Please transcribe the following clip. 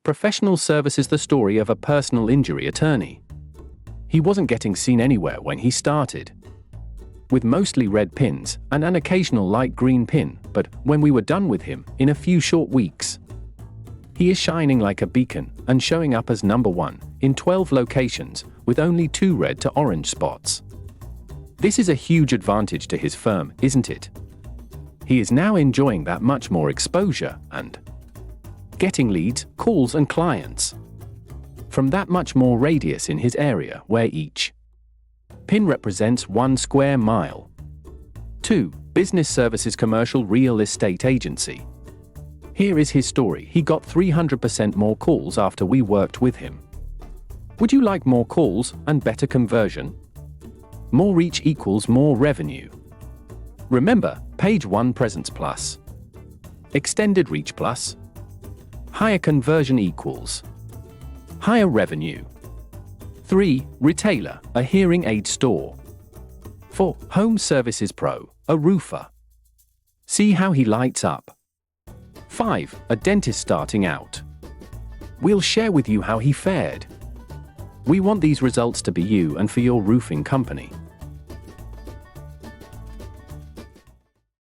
Professional services, the story of a personal injury attorney. He wasn't getting seen anywhere when he started. With mostly red pins and an occasional light green pin, but when we were done with him, in a few short weeks, he is shining like a beacon and showing up as number one in 12 locations with only 2 red to orange spots. This is a huge advantage to his firm, isn't it? He is now enjoying that much more exposure and getting leads, calls and clients from that much more radius in his area where each pin represents 1 square mile. 2. Business services, commercial real estate agency. Here is his story. He got 300% more calls after we worked with him. Would you like more calls and better conversion? More reach equals more revenue. Remember, page 1 presence plus extended reach plus higher conversion equals higher revenue. 3. Retailer, a hearing aid store. 4. Home services pro, a roofer. See how he lights up. 5. A dentist starting out. We'll share with you how he fared. We want these results to be you and for your roofing company.